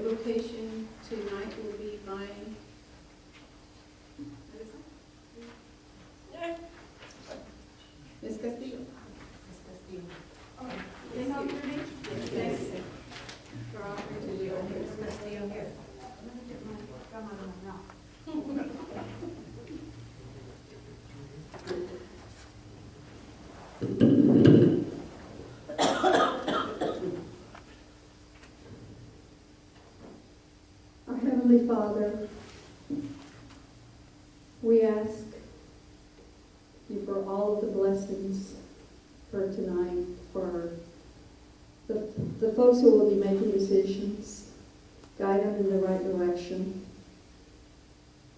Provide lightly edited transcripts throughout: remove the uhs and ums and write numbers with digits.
location tonight will be by Ms. Castillo. Thank you. Thanks for offering to do it. Our Heavenly Father, we ask you for all of the blessings for tonight, for the folks who will be making decisions, guide them in the right direction,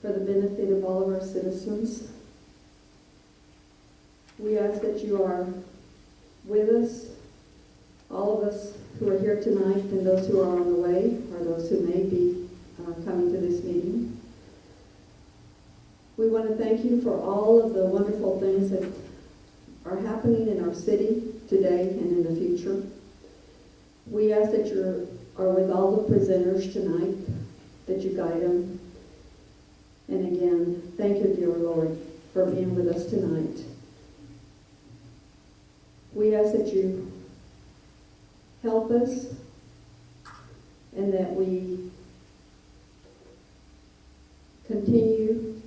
for the benefit of all of our citizens. We ask that you are with us, all of us who are here tonight, and those who are on the way, or those who may be coming to this meeting. We want to thank you for all of the wonderful things that are happening in our city today and in the future. We ask that you are with all the presenters tonight, that you guide them. And again, thank you, dear Lord, for being with us tonight. We ask that you help us and that we continue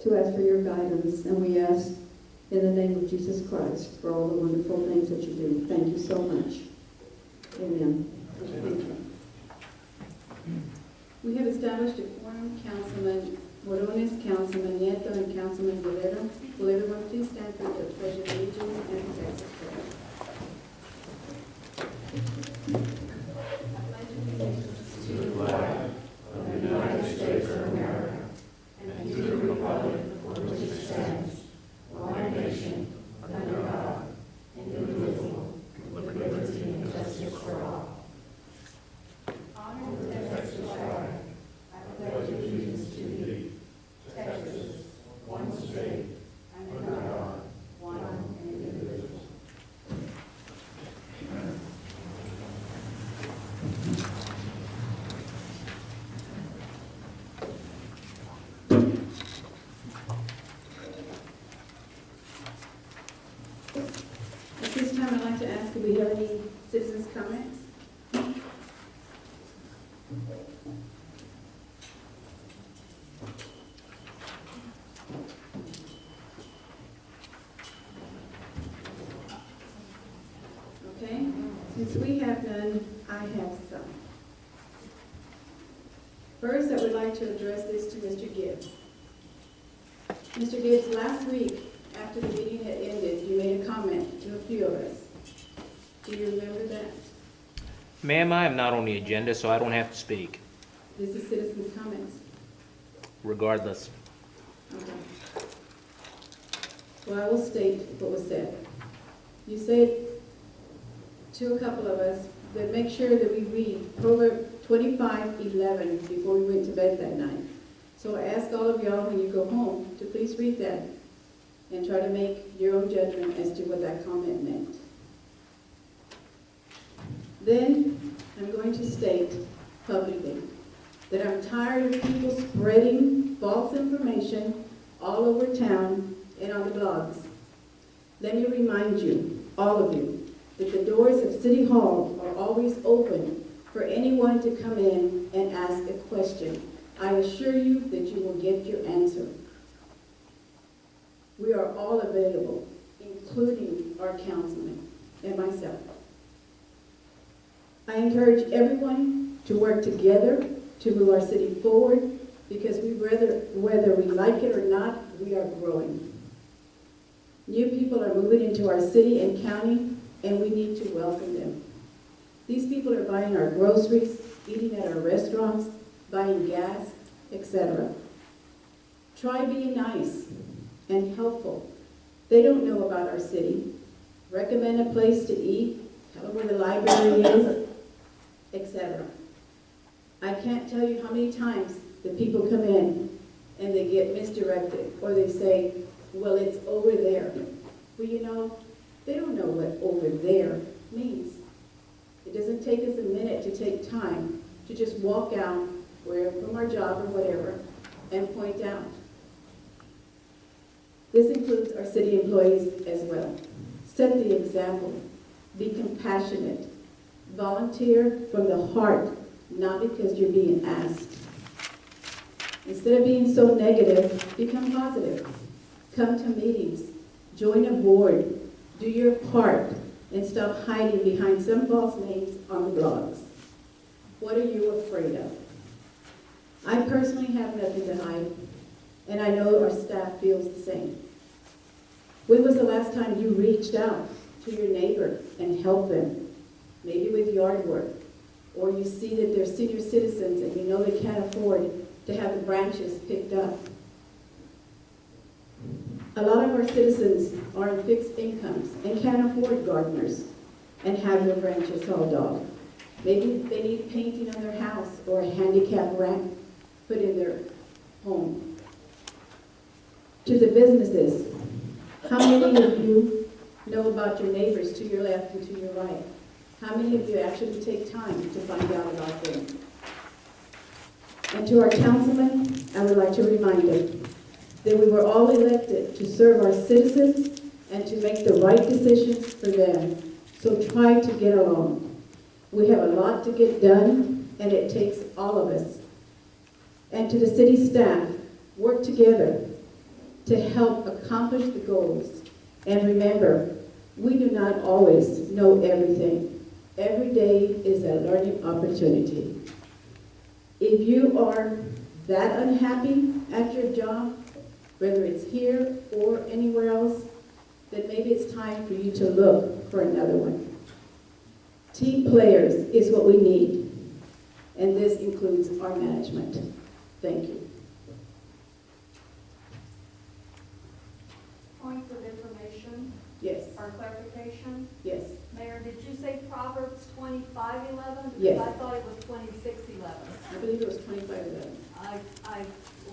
to ask for your guidance, and we ask in the name of Jesus Christ for all the wonderful things that you do. Thank you so much. Amen. Thank you. We have established a quorum. Councilman Morones, Councilman Nieto, and Councilman Valero. Will everyone please stand for the pledge of allegiance and the Texas flag? To the flag of the United States of America and to the republic for which it stands, one nation, under God, indivisible, with liberty and justice for all. Honor the Texas flag. I pledge allegiance to thee, Texas, one state, under God, one and indivisible. At this time, I'd like to ask if we have any citizens' comments. Okay, since we have none, I have some. First, I would like to address this to Mr. Gibbs. Mr. Gibbs, last week, after the meeting had ended, you made a comment to a few of us. Do you remember that? Ma'am, I am not on the agenda, so I don't have to speak, This is citizens' comments. regardless. Okay. Well, I will state what was said. You said to a couple of us that make sure that we read Proverbs 25:11 before we went to bed that night. So I ask all of y'all when you go home to please read that and try to make your own judgment as to what that comment meant. Then I'm going to state publicly that I'm tired of people spreading false information all over town and on the blogs. Let me remind you, all of you, that the doors of City Hall are always open for anyone to come in and ask a question. I assure you that you will get your answer. We are all available, including our councilman and myself. I encourage everyone to work together to move our city forward because whether we like it or not, we are growing. New people are moving into our city and county, and we need to welcome them. These people are buying our groceries, eating at our restaurants, buying gas, etc. Try being nice and helpful. They don't know about our city. Recommend a place to eat, tell them where the library is, etc. I can't tell you how many times the people come in and they get misdirected, or they say, well, it's over there. Well, you know, they don't know what over there means. It doesn't take us a minute to take time to just walk out where from our job or whatever and point out. This includes our city employees as well. Set the example. Be compassionate. Volunteer from the heart, not because you're being asked. Instead of being so negative, become positive. Come to meetings. Join a board. Do your part and stop hiding behind some false names on the blogs. What are you afraid of? I personally have nothing to hide, and I know our staff feels the same. When was the last time you reached out to your neighbor and helped them? Maybe with yard work, or you see that they're senior citizens and you know they can't afford to have the branches picked up. A lot of our citizens are in fixed incomes and can't afford gardeners and have their branches hauled off. Maybe they need painting on their house or a handicap ramp put in their home. To the businesses, how many of you know about your neighbors to your left and to your right? How many of you actually take time to find out about them? And to our councilmen, I would like to remind them that we were all elected to serve our citizens and to make the right decisions for them. So try to get along. We have a lot to get done, and it takes all of us. And to the city staff, work together to help accomplish the goals. And remember, we do not always know everything. Every day is a learning opportunity. If you are that unhappy at your job, whether it's here or anywhere else, then maybe it's time for you to look for another one. Team players is what we need, and this includes our management. Thank you. Point of information Yes, or clarification. yes, Mayor, did you say Proverbs 25:11? Yes. I thought it was 26:11. I believe it was 25-11.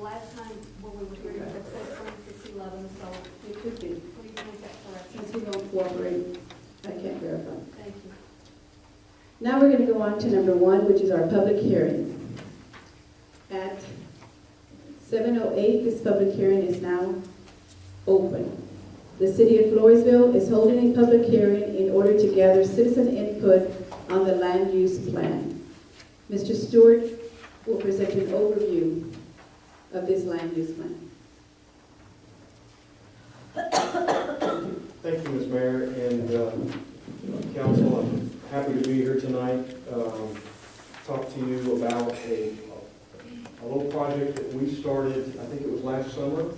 Last time when we were here, it said 26:11, so It could be. please make that correction. Since we don't cooperate, I can't verify. Thank you. Now we're going to go on to number 1, which is our public hearing. At 7:08, this public hearing is now open. The City of Floresville is holding a public hearing in order to gather citizen input on the land use plan. Mr. Stewart will present an overview of this land use plan. Thank you, Ms. Mayor, and council. I'm happy to be here tonight. Talk to you about a little project that we started, I think it was last summer.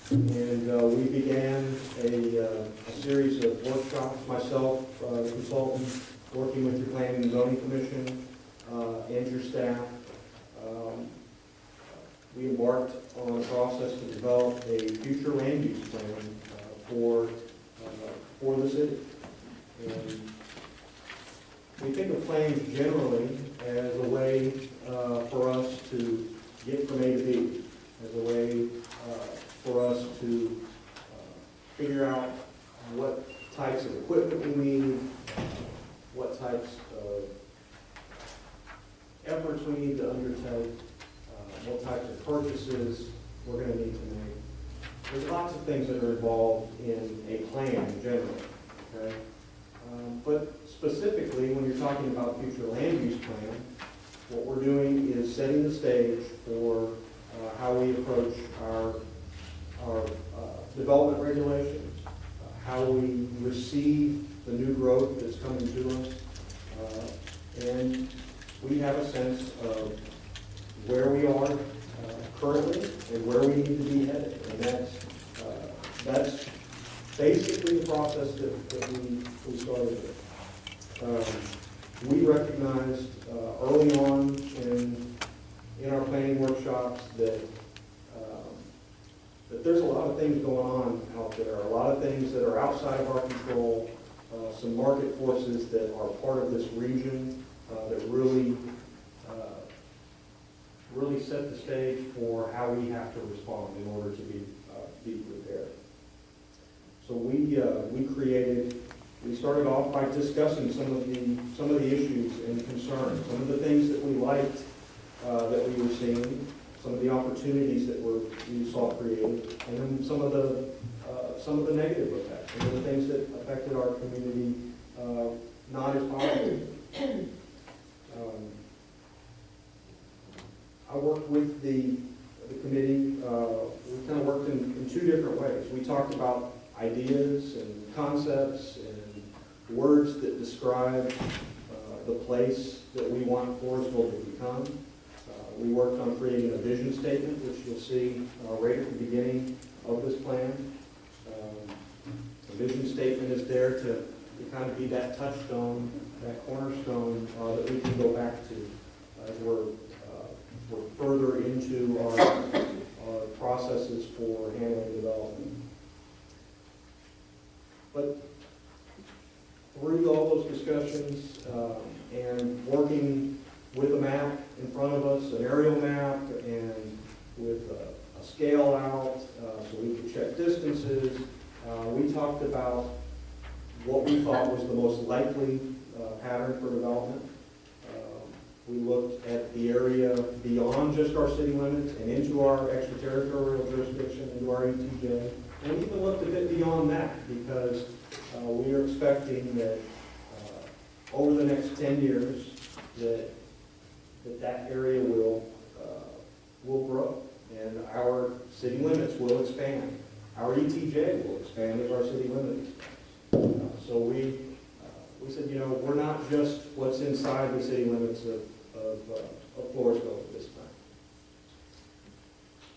We began a series of workshops, myself, the consultant, working with your Planning and Zoning Commission, and your staff. We embarked on a process to develop a future land use plan for the city. And we think of plans generally as a way for us to get from A to B, as a way for us to figure out what types of equipment we need, what types of efforts we need to undertake, what types of purchases we're going to need to make. There's lots of things that are involved in a plan generally, okay? But specifically, when you're talking about future land use plan, what we're doing is setting the stage for how we approach our development regulations, how we receive the new growth that's coming to us, and we have a sense of where we are currently and where we need to be headed. And that's basically the process that we started with. We recognized early on in our planning workshops that there's a lot of things going on out there, a lot of things that are outside of our control, some market forces that are part of this region that really set the stage for how we have to respond in order to be prepared. So we created We started off by discussing some of the issues and concerns, some of the things that we liked that we were seeing, some of the opportunities that we saw created, and then some of the negative effects, some of the things that affected our community not as positive. I worked with the committee. We kind of worked in two different ways. We talked about ideas and concepts and words that describe the place that we want Floresville to become. We worked on creating a vision statement, which you'll see right at the beginning of this plan. The vision statement is there to kind of be that touchstone, that cornerstone that we can go back to as we're further into our processes for handling development. But through all those discussions and working with a map in front of us, an aerial map, and with a scale out so we could check distances, we talked about what we thought was the most likely pattern for development. We looked at the area beyond just our city limits and into our extraterritorial jurisdiction, into our ETJ, and we even looked a bit beyond that because we are expecting that over the next 10 years that area will grow and our city limits will expand. Our ETJ will expand as our city limits expand. So we said, you know, we're not just what's inside the city limits of Floresville at this time.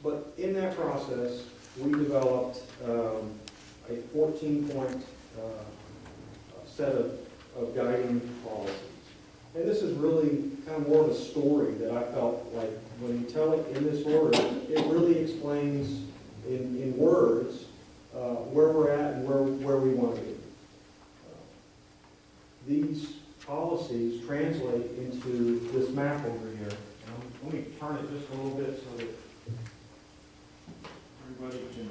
But in that process, we developed a 14-point set of guiding policies. And this is really kind of more of a story that I felt like when you tell it in this order, it really explains in words where we're at and where we want to be. These policies translate into this map over here. Let me turn it just a little bit so that everybody can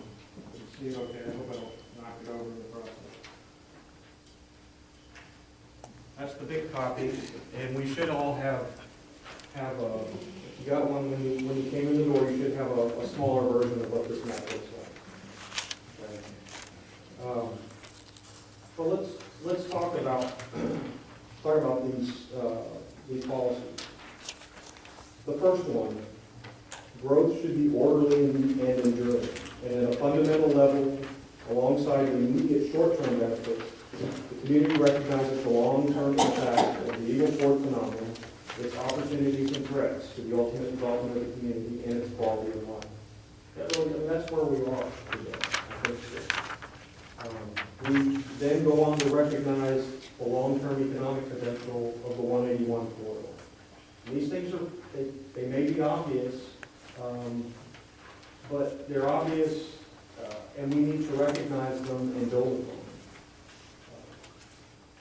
see it okay. I hope I don't knock it over in the process. That's the big copy, and we should all have a, if you got one when you came in the door, you should have a smaller version of what this map looks like. Okay. So let's talk about these policies. The first one, growth should be orderly and enduring, and at a fundamental level, alongside the immediate short-term benefits, the community recognizes the long-term impact of the Eagle Ford phenomenon, its opportunities and threats to the ultimate development of the community and its quality of life. That's where we are today. I think so. We then go on to recognize the long-term economic potential of the 181 corridor. And these things they may be obvious, but they're obvious, and we need to recognize them and build upon them.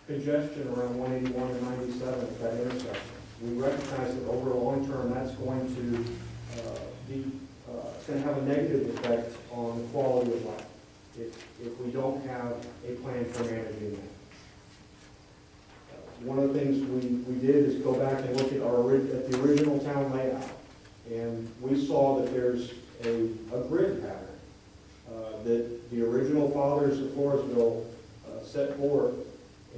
Congestion around 181 and 97 at that intersection. We recognize that over the long term, that's going to it's going to have a negative effect on the quality of life if we don't have a plan for managing that. One of the things we did is go back and look at the original town layout, and we saw that there's a grid pattern that the original fathers of Floresville set forth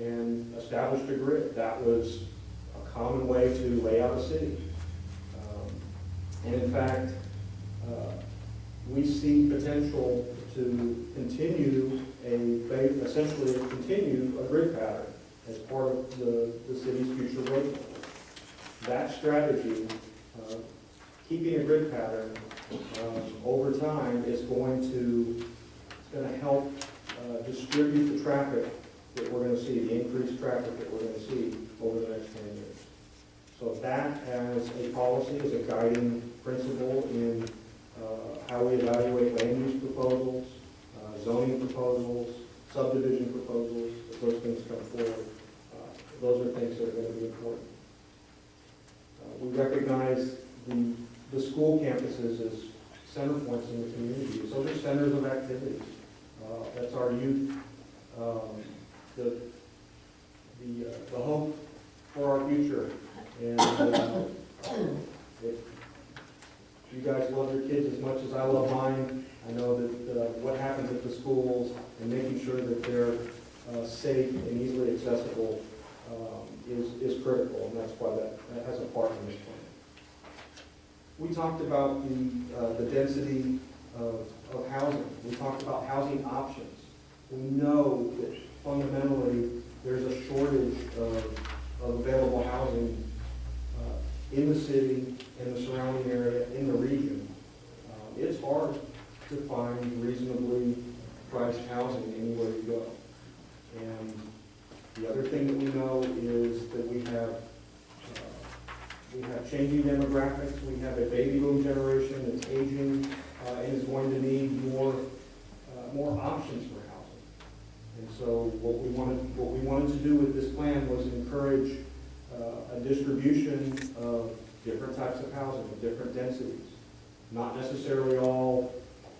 and established a grid. That was a common way to lay out a city. And in fact, we see potential to continue essentially continue a grid pattern as part of the city's future road plan. That strategy, keeping a grid pattern over time, is going to help distribute the traffic that we're going to see, the increased traffic that we're going to see over the next 10 years. So that as a policy, as a guiding principle in how we evaluate land use proposals, zoning proposals, subdivision proposals, as those things come forward, those are things that are going to be important. We recognize the school campuses as center points in the community. Those are centers of activities. That's our youth. the hope for our future. And if you guys love your kids as much as I love mine, I know that what happens at the schools and making sure that they're safe and easily accessible is critical, and that's why that has a part in this plan. We talked about the density of housing. We talked about housing options. We know that fundamentally there's a shortage of available housing in the city, in the surrounding area, in the region. It's hard to find reasonably priced housing anywhere you go. And the other thing that we know is that we have changing demographics. We have a baby boom generation that's aging and is going to need more options for housing. And so what we wanted to do with this plan was encourage a distribution of different types of housing, of different densities. Not necessarily all,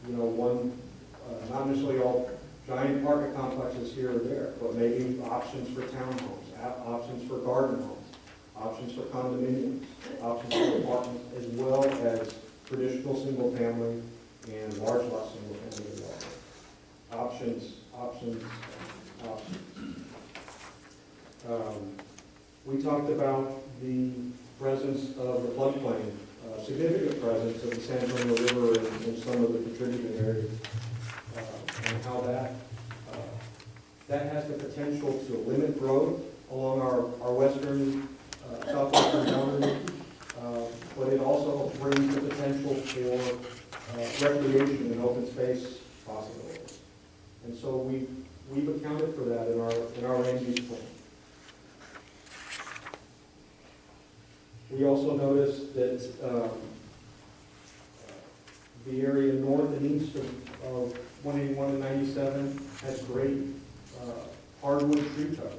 not necessarily all giant apartment complexes here or there, but maybe options for townhomes, options for garden homes, options for condominiums, options for apartments, as well as traditional single family and large lot single family development. Options. We talked about the presence of the floodplain, significant presence of the San Antonio River in some of the contributing areas, and how that has the potential to limit growth along our western, southwestern boundary, but it also brings the potential for recreation and open space possibilities. And so we've accounted for that in our land use plan. We also noticed that the area north and east of 181 and 97 has great hardwood tree cover.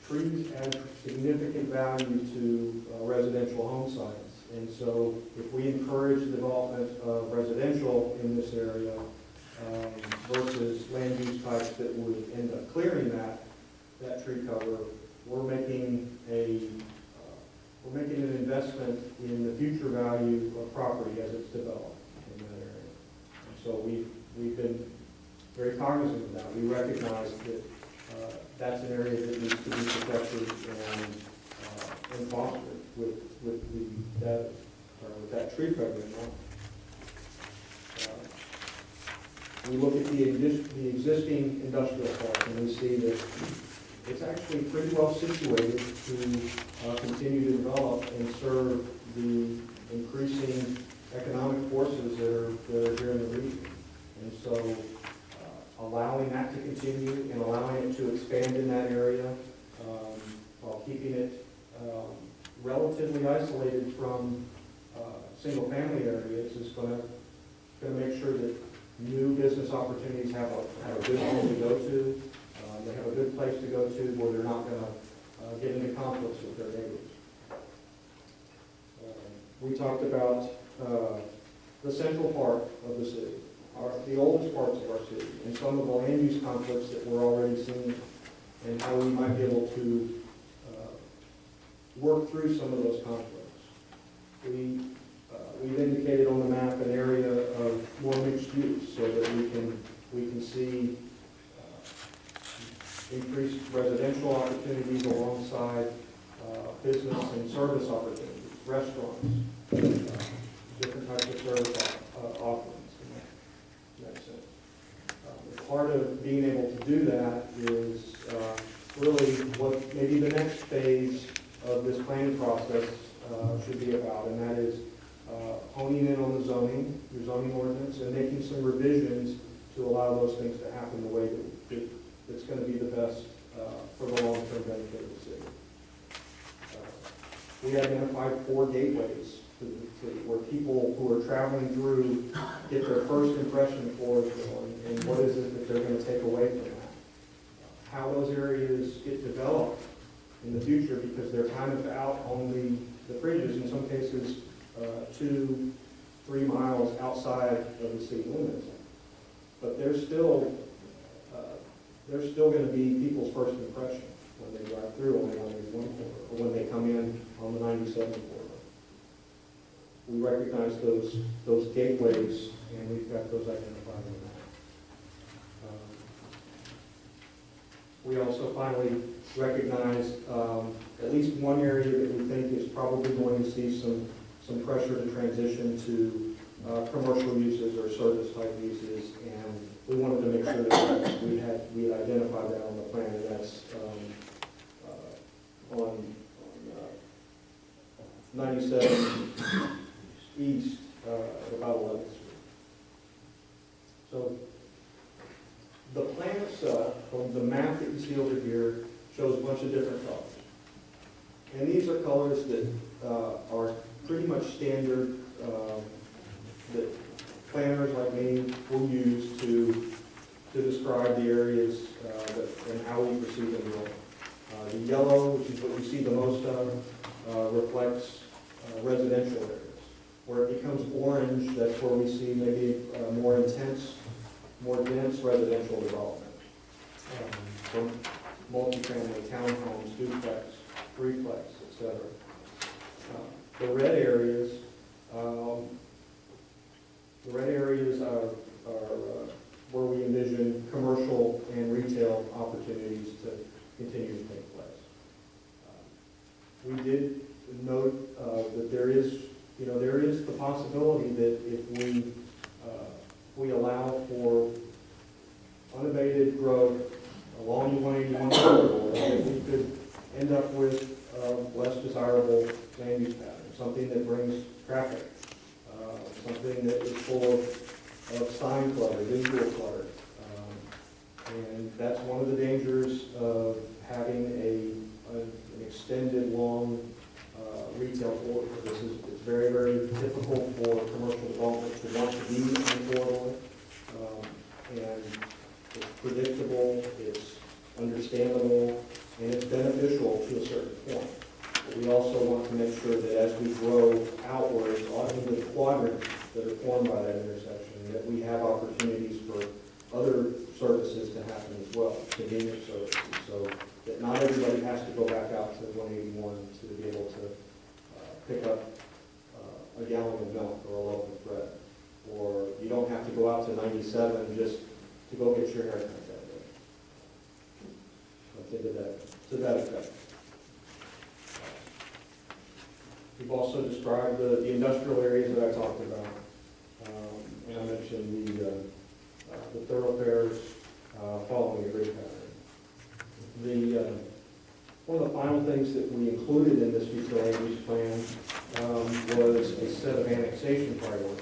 Trees add significant value to residential home sites. And so if we encourage the development of residential in this area versus land use types that would end up clearing that tree cover, we're making an investment in the future value of property as it's developed in that area. And so we've been very cognizant of that. We recognize that that's an area that needs to be protected and fostered with that tree cover in mind. We look at the existing industrial park and we see that it's actually pretty well situated to continue to develop and serve the increasing economic forces that are here in the region. And so allowing that to continue and allowing it to expand in that area while keeping it relatively isolated from single-family areas is going to make sure that new business opportunities have a good home to go to. They have a good place to go to where they're not going to get into conflicts with their neighbors. We talked about the central part of the city, the oldest parts of our city, and some of the land use conflicts that we're already seeing, and how we might be able to work through some of those conflicts. We've indicated on the map an area of more mixed use so that we can see increased residential opportunities alongside business and service opportunities, restaurants, different types of service offerings in that sense. Part of being able to do that is really what maybe the next phase of this planning process should be about, and that is honing in on the your zoning ordinance, and making some revisions to allow those things to happen the way that's going to be the best for the long-term benefit of the city. We identified 4 gateways where people who are traveling through get their first impression of Floresville and what is it that they're going to take away from that. How those areas get developed in the future, because they're kind of out on the fringes, in some cases 2-3 miles outside of the city limits. But they're still going to be people's first impression. when they drive through on the 181 corridor, or when they come in on the 97 corridor. We recognize those gateways, and we've got those identified in that. We also finally recognize at least one area that we think is probably going to see some pressure to transition to commercial uses or service type uses, and we wanted to make sure that we had identified that on the plan, and that's on 97 East, about 11th Street. So the plan itself, the map that you see over here, shows a bunch of different colors. And these are colors that are pretty much standard that planners like me will use to describe the areas and how we perceive them growing. The yellow, which is what you see the most of, reflects residential areas. Where it becomes orange, that's where we see maybe more intense, more dense residential development. From multifamily, townhomes, duplex, threeplex, etc. The red areas are where we envision commercial and retail opportunities to continue to take place. We did note that there is the possibility that if we allow for unabated growth along the 181 corridor, that we could end up with less desirable land use patterns, something that brings traffic, something that is full of sign clutter, visual clutter. And that's one of the dangers of having an extended, long retail corridor. It's very, very difficult for commercial development to want to be in the corridor. And it's predictable, it's understandable, and it's beneficial to a certain point. But we also want to make sure that as we grow outwards into the quadrants that are formed by that intersection, that we have opportunities for other services to happen as well, convenience services, so that not everybody has to go back out to 181 to be able to pick up a gallon of milk or a loaf of bread. Or you don't have to go out to 97 just to go get your haircut that day. Something to that effect. We've also described the industrial areas that I talked about. And I mentioned the thoroughfares following a grid pattern. One of the final things that we included in this future land use plan was a set of annexation priorities.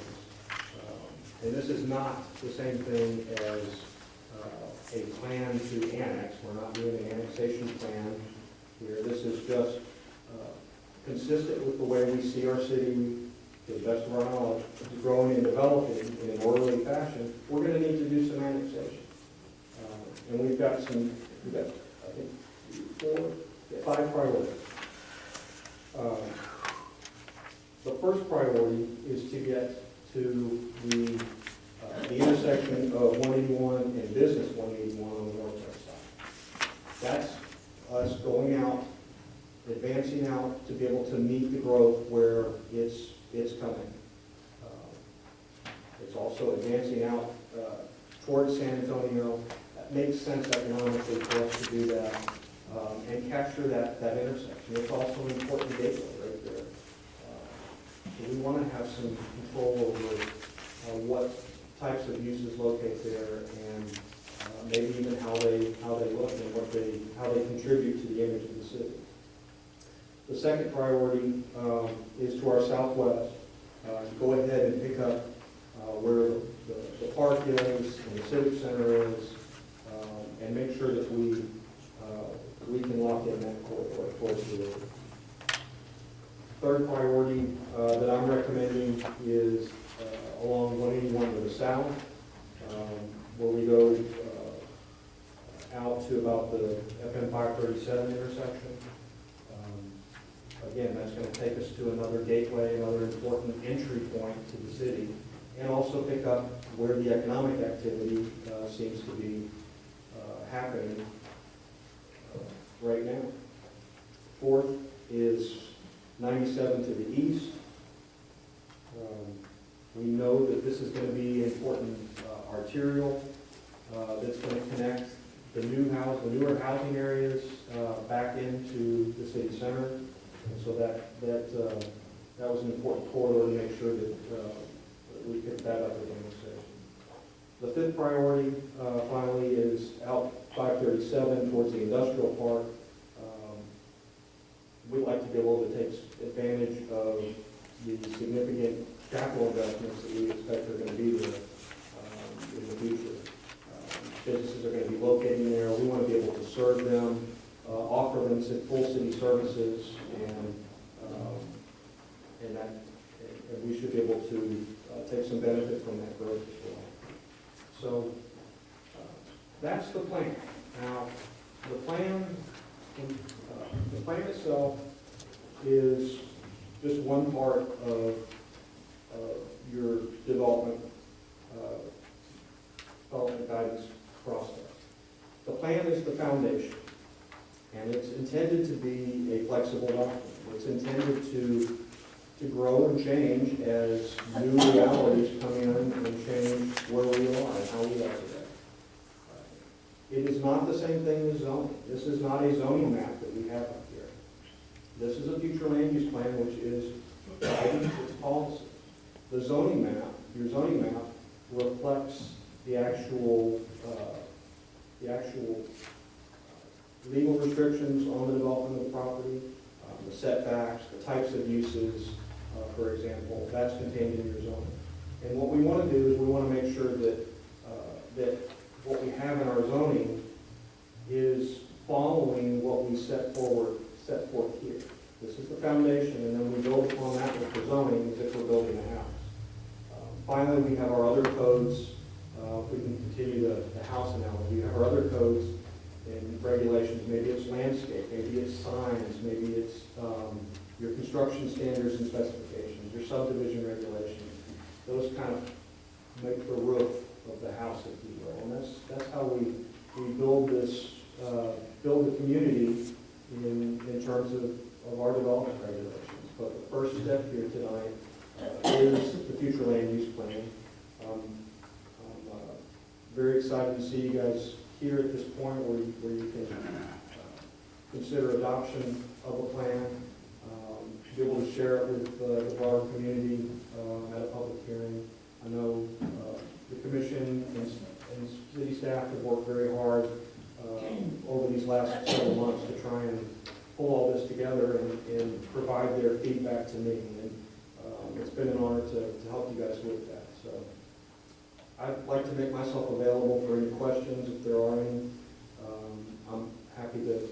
And this is not the same thing as a plan to annex. We're not doing an annexation plan here. This is just consistent with the way we see our city, to the best of our knowledge, growing and developing in an orderly fashion. We're going to need to do some annexation. And we've got I think, 5 priorities. The first priority is to get to the intersection of 181 and Business 181 on the northwest side. That's us going out, advancing out to be able to meet the growth where it's coming. It's also advancing out towards San Antonio. That makes sense economically for us to do that and capture that intersection. It's also an important gateway right there. So we want to have some control over what types of uses locate there, and maybe even how they look and how they contribute to the image of the city. The second priority is to our southwest. Go ahead and pick up where the park is and the civic center is, and make sure that we can lock in that corridor towards the river. Third priority that I'm recommending is along 181 to the south, where we go out to about the FM 537 intersection. Again, that's going to take us to another gateway, another important entry point to the city, and also pick up where the economic activity seems to be happening right now. Fourth is 97 to the east. We know that this is going to be an important arterial that's going to connect the newer housing areas back into the city center. And so that was an important corridor to make sure that we picked that up again. The fifth priority, finally, is out 537 towards the industrial park. We'd like to be able to take advantage of the significant capital investments that we expect are going to be there in the future. Businesses are going to be locating there. We want to be able to serve them, offer them full city services, and we should be able to take some benefit from that growth as well. So that's the plan. Now, the plan itself is just one part of your development guidance process. The plan is the foundation, and it's intended to be a flexible document. It's intended to grow and change as new realities come in and change where we are and how we are today. It is not the same thing as zoning. This is not a zoning map that we have up here. This is a future land use plan, which is guidance, it's policy. The zoning map, your zoning map, reflects the actual legal restrictions on the development of the property, the setbacks, the types of uses, for example, that's contained in your zoning. And what we want to do is we want to make sure that what we have in our zoning is following what we set forth here. This is the foundation, and then we build upon that with the zoning as if we're building a house. Finally, we have our other codes. If we can continue the house analogy, we have our other codes and regulations. Maybe it's landscape, maybe it's signs, maybe it's your construction standards and specifications, your subdivision regulations. Those kind of make the roof of the house, if you will. And that's how we build the community in terms of our development regulations. But the first step here tonight is the future land use plan. I'm very excited to see you guys here at this point where you can consider adoption of a plan, be able to share it with the broader community at a public hearing. I know the commission and city staff have worked very hard over these last several months to try and pull all this together and provide their feedback to me. And it's been an honor to help you guys with that. So I'd like to make myself available for any questions if there are any. I'm happy to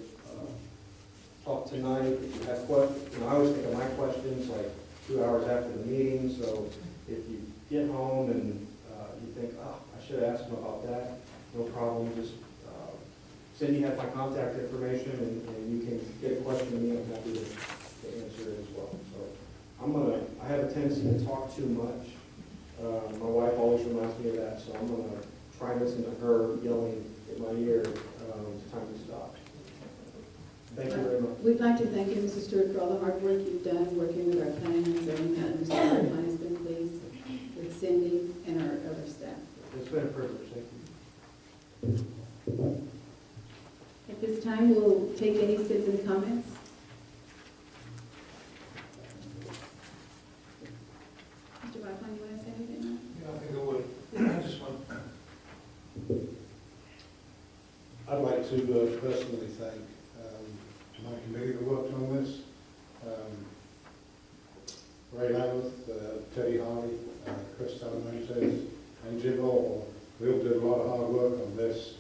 talk tonight. If you have questions, I always think of my questions like 2 hours after the meeting. So if you get home and you think, oh, I should have asked him about that, no problem. Just Cindy has my contact information, and you can get a question to me. I'm happy to answer it as well. So I have a tendency to talk too much. My wife always reminds me of that, so I'm going to try and listen to her yelling in my ear. It's time to stop. Thank you very much. We'd like to thank you, Mr. Stewart, for all the hard work you've done working with our planning and zoning. Mr. Hartline has been pleased with Cindy and our other staff. It's been a privilege. Thank you. At this time, we'll take any citizen comments. Mr. Hartline, you want to say anything now? Yeah, I think I would. I just want. I'd like to personally thank my committee that worked on this. Ray Lameth, Teddy Harley, Chris Talamontes, and Jim Law. We all did a lot of hard work on this.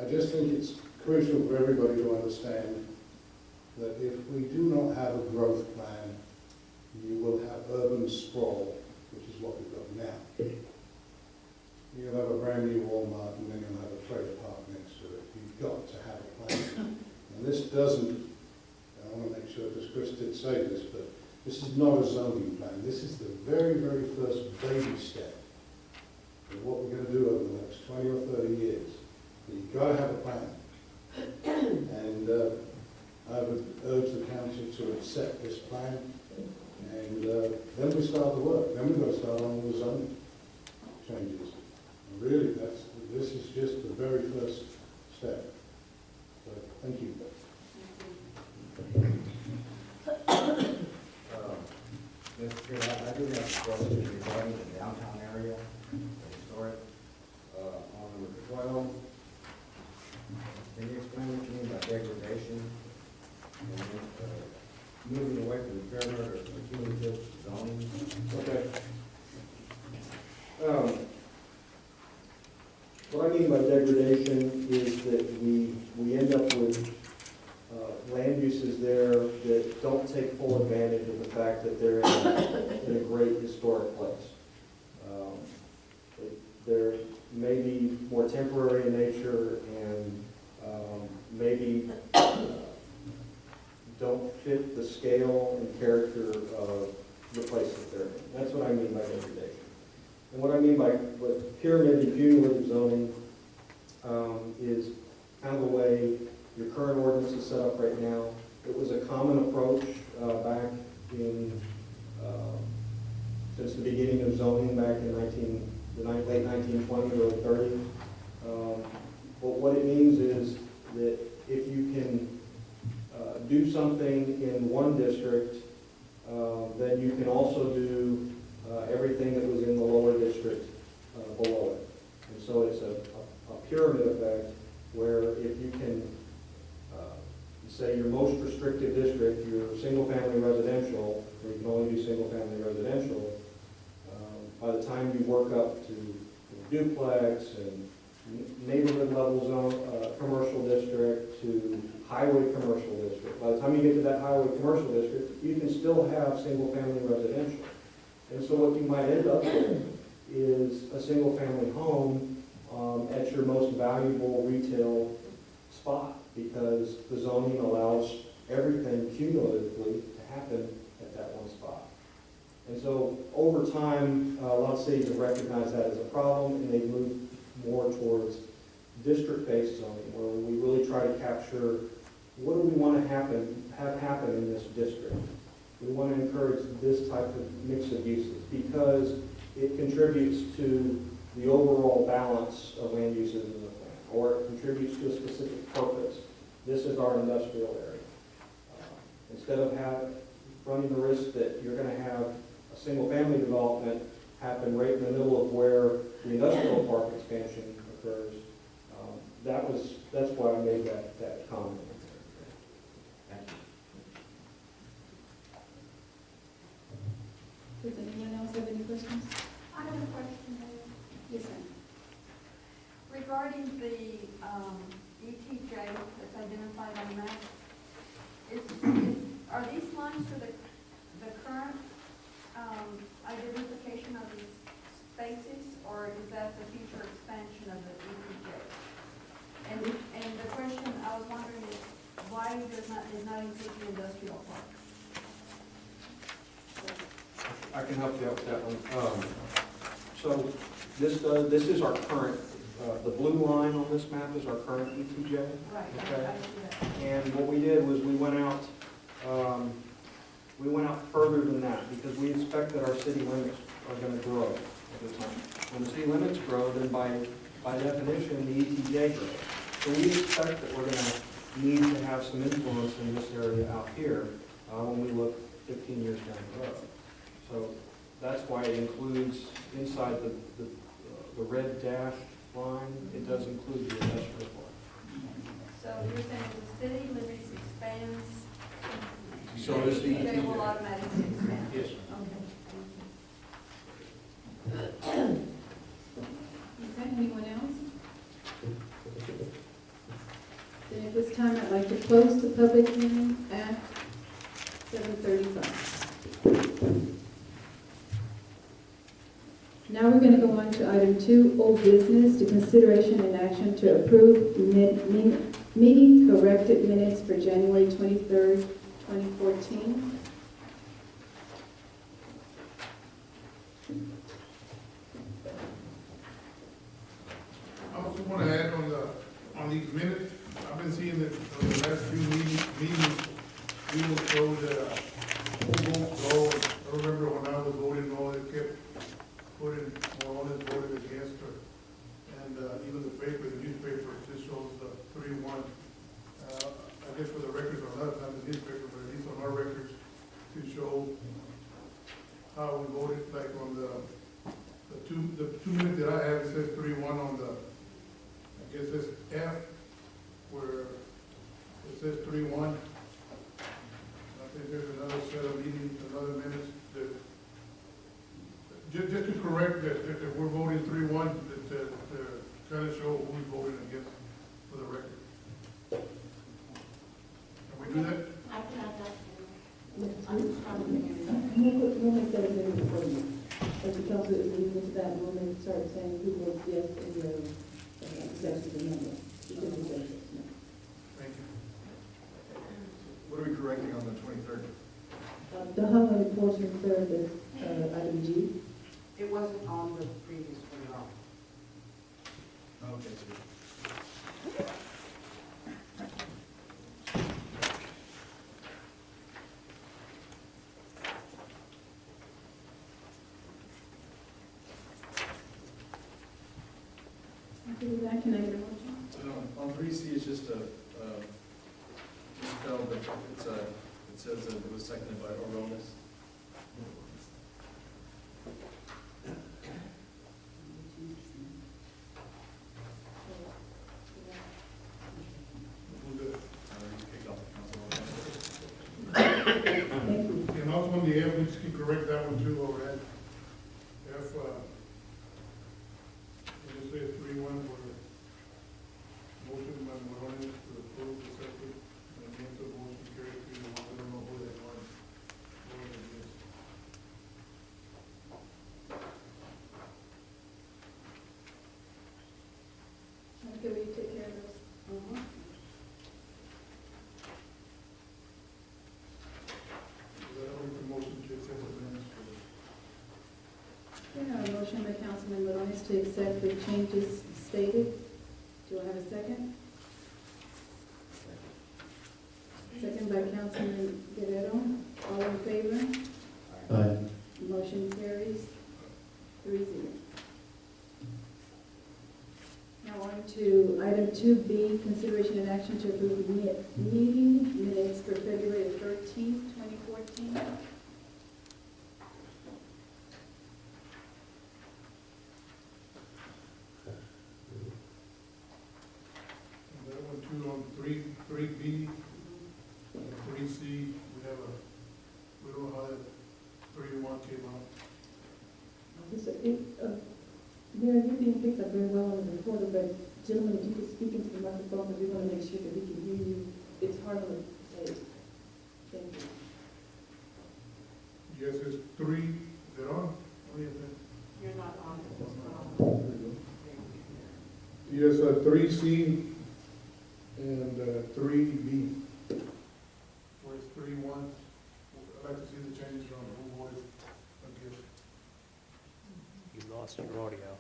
I just think it's crucial for everybody to understand that if we do not have a growth plan, you will have urban sprawl, which is what we've got now. You'll have a brand new Walmart and then you'll have a trailer park next to it. You've got to have a plan. And this doesn't, I want to make sure, because Chris did say this, but this is not a zoning plan. This is the very, very first baby step of what we're going to do over the next 20 or 30 years. You've got to have a plan. And I would urge the council to accept this plan, and then we start the work. Then we've got to start on all the zoning changes. Really, this is just the very first step. So, thank you. Mr. Chair, I do have a question regarding the downtown area, the historic, on number 12. Can you explain what you mean by degradation? And moving away from the pyramid or cumulative zoning? Okay. What I mean by degradation is that we end up with land uses there that don't take full advantage of the fact that they're in a great historic place. They're maybe more temporary in nature and maybe don't fit the scale and character of the place that they're in. That's what I mean by degradation. And what I mean by what pyramid and cumulative zoning is kind of the way your current ordinance is set up right now. It was a common approach back in, since the beginning of zoning back in late 1920s, early 30s. But what it means is that if you can do something in one district, then you can also do everything that was in the lower district below it. And so it's a pyramid effect where if you can say your most restrictive district, your single-family residential, where you can only do single-family residential, by the time you work up to duplex and neighborhood level zone, commercial district to highway commercial district, by the time you get to that highway commercial district, you can still have single-family residential. And so what you might end up with is a single-family home at your most valuable retail spot, because the zoning allows everything cumulatively to happen at that one spot. And so over time, a lot of cities have recognized that as a problem, and they've moved more towards district-based zoning, where we really try to capture what do we want to have happen in this district. We want to encourage this type of mix of uses because it contributes to the overall balance of land uses in the plan, or it contributes to a specific purpose. This is our industrial area. Instead of running the risk that you're going to have a single-family development happen right in the middle of where the industrial park expansion occurs, that's why I made that comment. Thank you. Does anyone else have any questions? I have a question, Mayor. Yes, ma'am. Regarding the ETJ that's identified on the map, are these lines for the current identification of these spaces, or is that the future expansion of the ETJ? And the question I was wondering is why is not include the industrial park? I can help you out with that one. So this is our current, the blue line on this map is our current ETJ. Right, Okay. I see that. And what we did was we went out further than that because we expect that our city limits are going to grow over time. When the city limits grow, then by definition, the ETJ grows. So we expect that we're going to need to have some influence in this area out here when we look 15 years down the road. So that's why it includes inside the red dash line, it does include the industrial park. So you're saying the city limits expands, So does the they will ETJ. automatically expand? Yes. Okay, Okay, anyone else? Then at this time, I'd like to close the public hearing at 7:35. Now we're going to go on to item 2, old business, to consideration and action to approve meeting corrected minutes for January 23rd, 2014. I also want to add on these minutes, I've been seeing that the last few meetings how we voted, like on the two minutes that I have, it says 3-1 on the, I guess it's F, where it says 3-1. I think there's another set of meetings, another minutes that, just to correct that we're voting 3-1, to kind of show who's voting against for the record. Can we do that? I can add that. We'll make that amendment for you. As it comes, if we get to that, we'll make, start saying who votes yes and no, exactly the number. You can do that, no. Thank you. What are we correcting on the 23rd? The Highway enforcement service, item G. It wasn't on the previous one at all. Okay, so Okay, with that, can I get a motion? on 3C, it's just a, just spelled, but it's a, it says that it was seconded by Oronis. We'll do it. Kicked off the council. Thank you. And also on the F, we just can correct that one too, or add F, it says 3-1 for motion by Morales to approve the second, and against the motion carried 3-1. I don't know who that was. Voted against. Okay, will you take care of those? That will be the motion to accept the minutes for the Okay, I have a motion by Councilman Malonis to accept the changes stated. Do I have a second? Second by Councilman Guerrero. All in favor? Aye. Motion carries 3-0. Now on to item 2B, consideration and action to approve meeting minutes for February 13th, 2014. that one too on 3B, 3C, we don't know how that 3-1 came out. Mayor, you're being picked up very well on the recorder, but gentlemen, if you could speak into the microphone, because we want to make sure that we can hear you. It's hard on the tape. Thank you. Yes, it's 3, is it on? What do you think? You're not on. Yes, 3C and 3B. Where it's 3-1. I'd like to see the changes on who voted against. You lost your audio.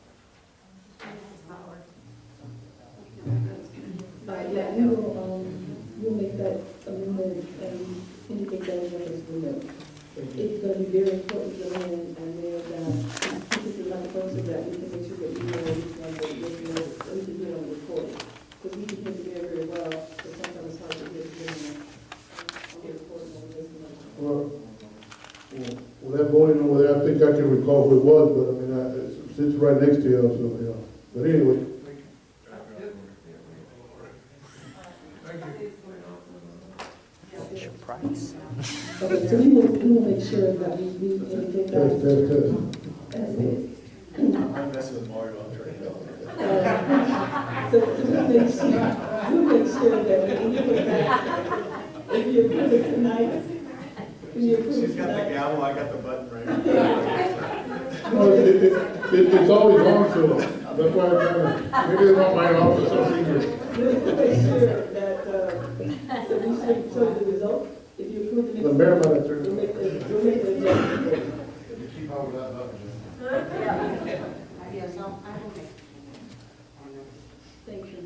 Yeah, we will, we'll make that amendment and indicate that in the next window. It's going to be very important to them, and then, this is not the person that we can make sure that we know which one that we know, we can get on the recording. Because we can hear you very, very well, but sometimes it's hard to get it on the recording when we listen. Well, that voting over there, I think I can recall who it was, but I mean, it sits right next to you, so, you know. But anyway, Thank you. Thank you. Fisher Price. Okay, so we will make sure that we indicate test, that. test, test. As is. I'm messing with Mario, I'm trying to. So we'll make sure that we indicate that. If you approve it tonight, She's got the gavel, I got the button right. No, it's always on, so that's why I'm trying to, maybe they want my office or something. we'll make sure that, so we should show the result. If you approve the The next. mayor might have to. We'll make the adjustment. If you keep holding that button. Yes, I will make. Thank you.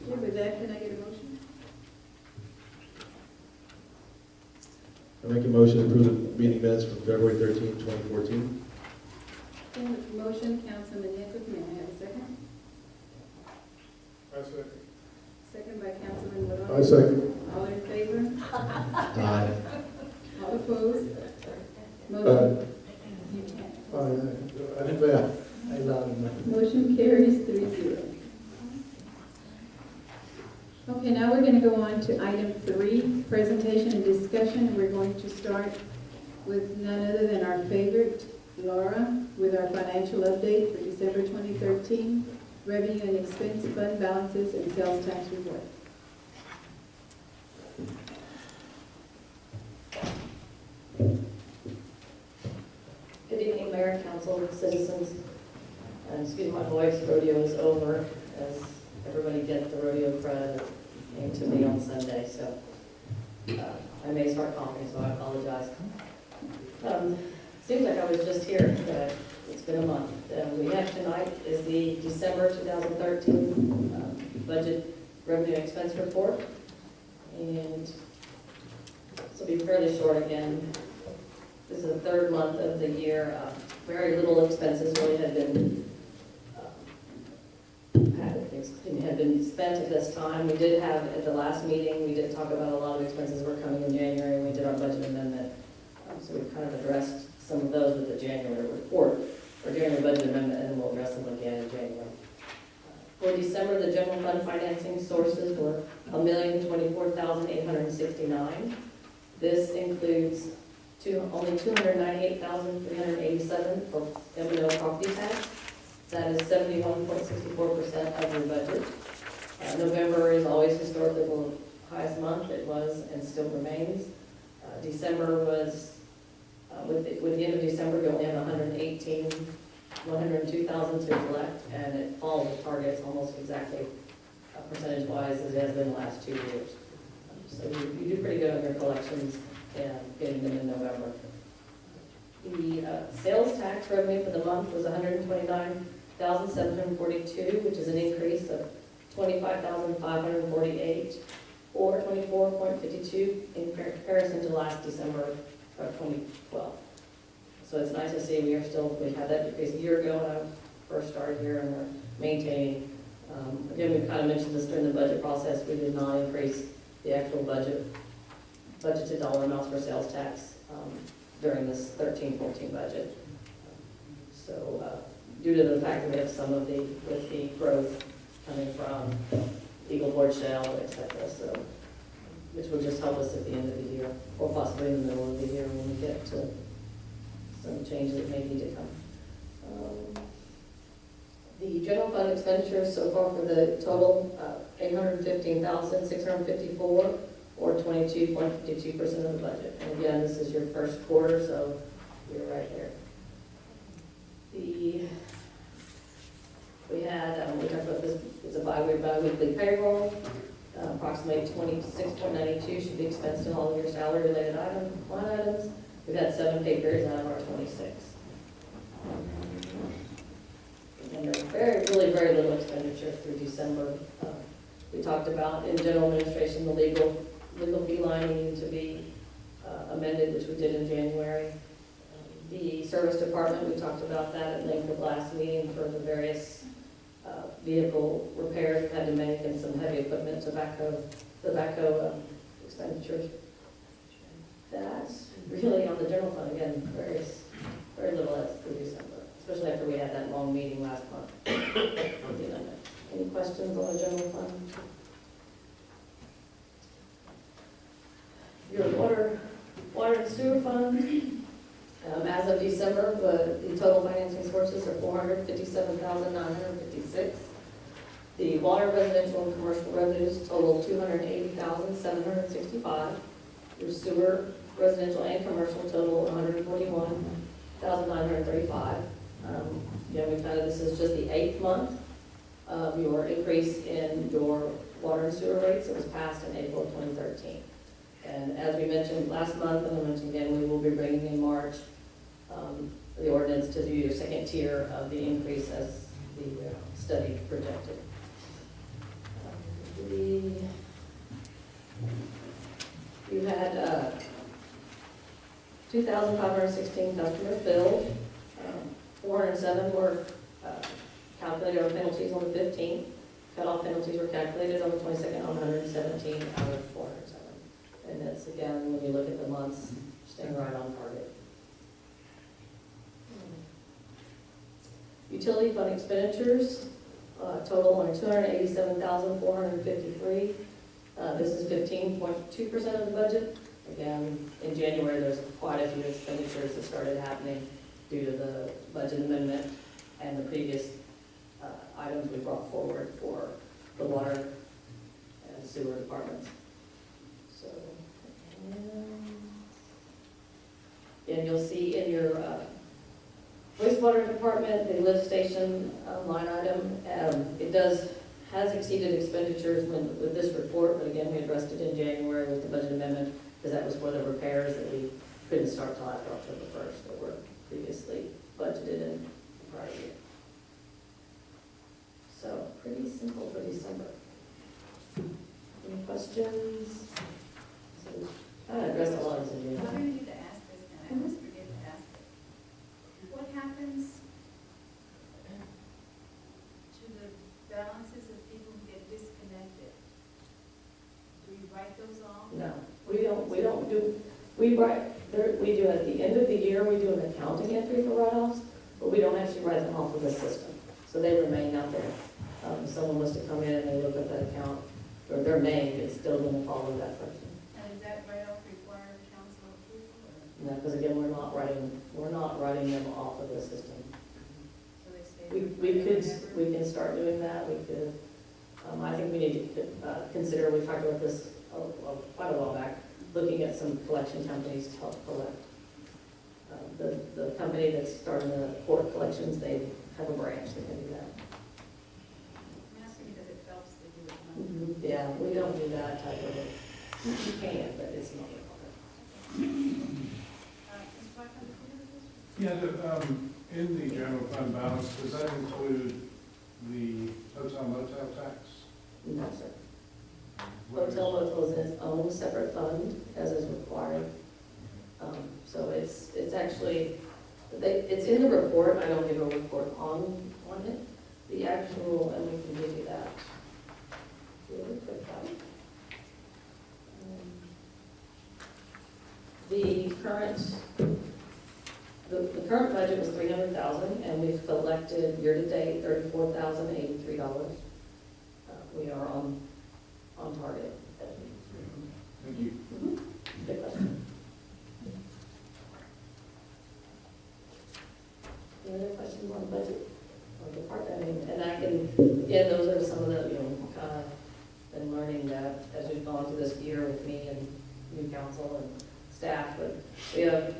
Okay, with that, can I get a motion? I make a motion to approve the meeting minutes from February 13, 2014. Okay, with the motion, Councilman Nichols, may I have a second? I second. Second by Councilman Malonis. I second. All in favor? Aye. All opposed? Motion I didn't say aye. I loud enough. Motion carries 3-0. Okay, now we're going to go on to item 3, presentation and discussion. We're going to start with none other than our favorite, Laura, with our financial update for December 2013, revenue and expense fund balances and sales tax report. Good evening, Mayor, Council, citizens. Excuse my voice, rodeo is over, as everybody gets the rodeo crowd that came to me on Sunday, so I may start coughing, so I apologize. Seems like I was just here, but it's been a month. We have tonight is the December 2013 budget revenue and expense report, and this will be fairly short again. This is the third month of the year. Very little expenses really had been spent at this time. We did have, at the last meeting, we did talk about a lot of expenses were coming in January, and we did our budget amendment. So we kind of addressed some of those with the January report, or January budget amendment, and then we'll address them again in January. For December, the general fund financing sources were $1,024,869. This includes only $298,387 for M&O property tax. That is 71.64% of your budget. November is always historically the highest month. It was and still remains. December was, with the end of December, we only have 102,000 to collect, and it falls with targets almost exactly percentage-wise as it has been the last 2 years. So you do pretty good on your collections and getting them in November. The sales tax revenue for the month was $129,742, which is an increase of $25,548, or 24.52 in comparison to last December of 2012. So it's nice to see we had that decrease a year ago when I first started here, and we're maintaining. Again, we've kind of mentioned this during the budget process. We did not increase the actual budgeted dollar amounts for sales tax during this 13-14 budget. So due to the fact that we have some of with the growth coming from Eagle Ford Shale, et cetera, so, which will just help us at the end of the year, or possibly in the middle of the year when we get to some changes that may need to come. The general fund expenditures so far for the total, $815,654, or 22.52% of the budget. And again, this is your first quarter, so you're right there. We talked about this, it's a bi-weekly payroll. Approximately 26.92 should be expensed in all of your salary-related line items. We've had 7 pay periods out of our 26. And there's really very little expenditure through December. We talked about in general administration the legal fee line needing to be amended, which we did in January. The service department, we talked about that at length at last meeting for the various vehicle repairs we had to make, and some heavy equipment, tobacco expenditures. That's really on the general fund, again, very little else through December, especially after we had that long meeting last month. Any questions on the general fund? Your water and sewer fund, as of December, the total financing sources are $457,956. The water, residential, and commercial revenues total $280,765. Your sewer, residential, and commercial total $141,935. This is just the 8th month of your increase in your water and sewer rates. It was passed in April of 2013. And as we mentioned last month, and I mentioned again, we will be bringing in March the ordinance to do your second tier of the increase as the study projected. You had 2,516 customers billed. 407 were calculated on penalties on the 15th. Cut-off penalties were calculated on the 22nd on 117 out of 407. And that's, again, when you look at the months, staying right on target. Utility fund expenditures, total only $287,453. This is 15.2% of the budget. Again, in January, there's quite a few expenditures that started happening due to the budget amendment and the previous items we brought forward for the water and sewer departments. So, and you'll see in your wastewater department, the lift station line item, has exceeded expenditures with this report, but again, we addressed it in January with the budget amendment, because that was for the repairs that we couldn't start till after October 1st, that were previously budgeted in the prior year. So, pretty simple for December. Any questions? So, I addressed a lot of this in I'm January. going to need to ask this now, I almost forget to ask it. What happens to the balances of people who get disconnected? Do we write those off? No, we don't do, we do at the end of the year, we do an accounting entry for write-offs, but we don't actually write them off of the system. So they remain out there. If someone was to come in and they look at that account, or their name, it's still gonna follow that person. And is that write-off require council approval, or No, because again, we're not writing them off of the system. so they stay? We can start doing that, we could, I think we need to consider, we talked about this quite a while back, looking at some collection companies to help collect. The company that's starting the court collections, they have a branch that can do that. I'm asking because it helps to do it. Yeah, we don't do that type of, you can, but it's not required. Ms. Blackman, Yeah, in the general fund balance, does that include the hotel motel tax? No, sir. Hotel motel is its own separate fund, as is required. So it's actually, it's in the report, I don't give a report on it. The actual, and we can give you that really quick. The current budget was $300,000, and we've collected year-to-date $34,083. We are on target. Thank you. Good question. Any other questions on the budget or department? And I can, yeah, those are some of the, kind of been learning that as we've gone through this year with me and new council and staff, but we have,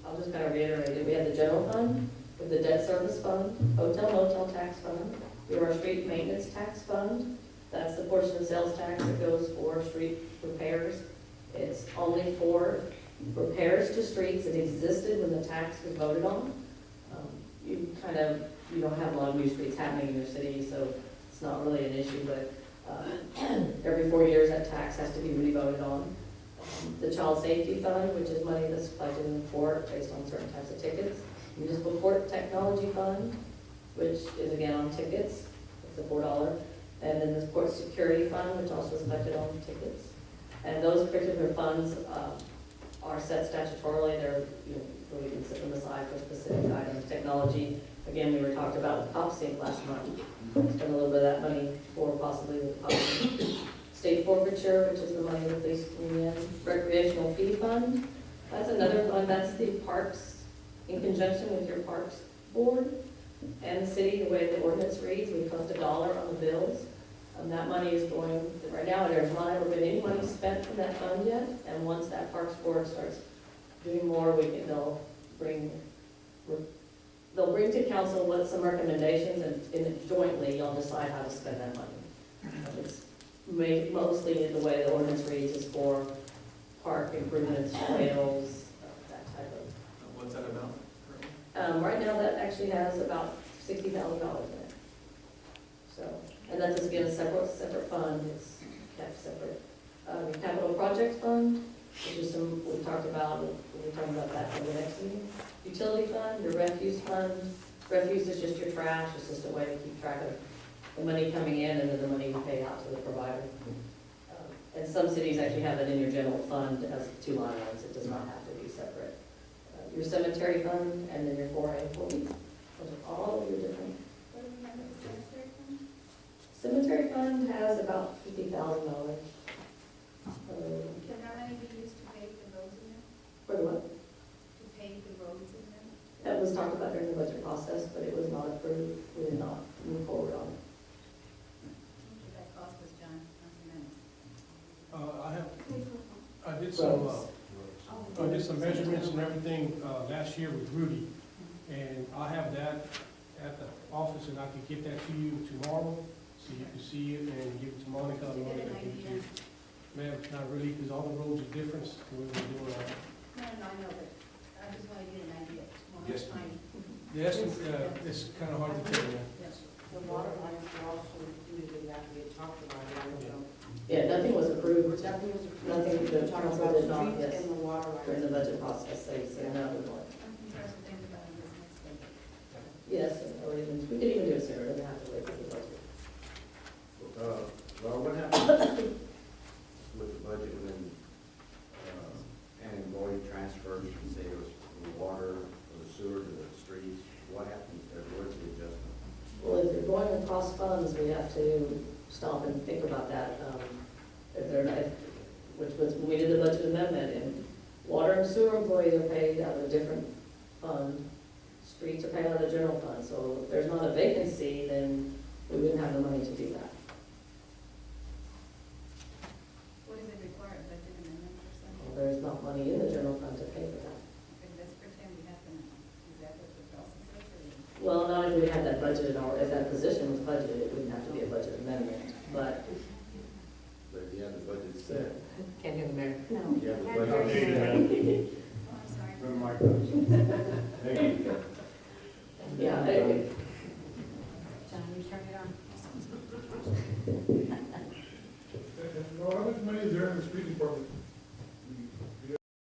I'll just kind of reiterate it, we have the general fund, we have the debt service fund, hotel motel tax fund, we have our street maintenance tax fund, that's the portion of sales tax that goes for street repairs. It's only for repairs to streets that existed when the tax was voted on. You don't have a lot of new streets happening in your city, so it's not really an issue, but every 4 years that tax has to be re-voted on. The child safety fund, which is money that's collected in the court based on certain types of tickets. Municipal court technology fund, which is again on tickets, it's a $4. And then the court security fund, which also is collected on tickets. And those particular funds are set statutorily. They're, so we can set them aside for specific items. Technology, again, we were talked about with cop sync last month. Spend a little bit of that money for possibly the cop sync. State forfeiture, which is the money the police bring in. Recreational fee fund, that's another fund. That's the parks, in conjunction with your parks board and the city, the way the ordinance reads, we post $1 on the bills. That money is going, right now, there's not ever been any money spent from that fund yet, and once that parks board starts doing more, they'll bring to council with some recommendations, and jointly, you'll decide how to spend that money. It's mostly the way the ordinance reads is for park improvements, trails, that type of. What's that about? Right now, that actually has about $60,000 in it. So, and that's again a separate fund. It's kept separate. Capital project fund, which is we talked about. We'll be talking about that for the next meeting. Utility fund, your refuse fund. Refuse is just your trash. It's just a way to keep track of the money coming in and then the money you pay out to the provider. And some cities actually have it in your general fund as 2 line items. It does not have to be separate. Your cemetery fund, and then your 4A, 4B. Those are all your different fund has about $50,000. Can that money be used to pave the roads in there? For what? To pave the roads in there? That was talked about during the budget process, but it was not approved. We did not move forward on it. How much did that cost us, John? I did some measurements and everything, last year with Rudy. And I have that at the office and I can get that to you tomorrow, so you can see it and give it to Monica. To get an idea? Ma'am, not really, because all the roads are different, the way we're doing it. No, I know, but I just want to get an idea. Tomorrow Yes, time. Yes, it's kind of hard to tell, man. The water lines were also included in that, we had talked about it, I don't know. Yeah, nothing was approved. Nothing was approved. Nothing, the Talked council about did not, streets yes. and the water During lines. the budget process, they said no, we want. I'm interested in about this next thing. Yes, or even, we could even do it sooner, it doesn't have to wait for the budget. Well, what happens with the budget when, an employee transfers from, say, the water or the sewer to the streets? What happens there? Where's the adjustment? Well, if you're going across funds, we have to stop and think about that. If they're not, which was, when we did the budget amendment, and water and sewer employees are paid out of a different fund, streets are paid out of the general fund, so if there's not a vacancy, then we wouldn't have the money to do that. What does it require, budget amendment or Well, something? there's not money in the general fund to pay for that. Okay, let's pretend we have to, is that what the process is, or? Well, not if we had that budgeted, or if that position was budgeted, it wouldn't have to be a budget amendment, but. But if you have the budget set, Can't hear the mayor. No. you have the budget set. Oh, I'm sorry. Then Mike does. Thank you. Yeah, John, you turn it on. No, how much money is there in the street department?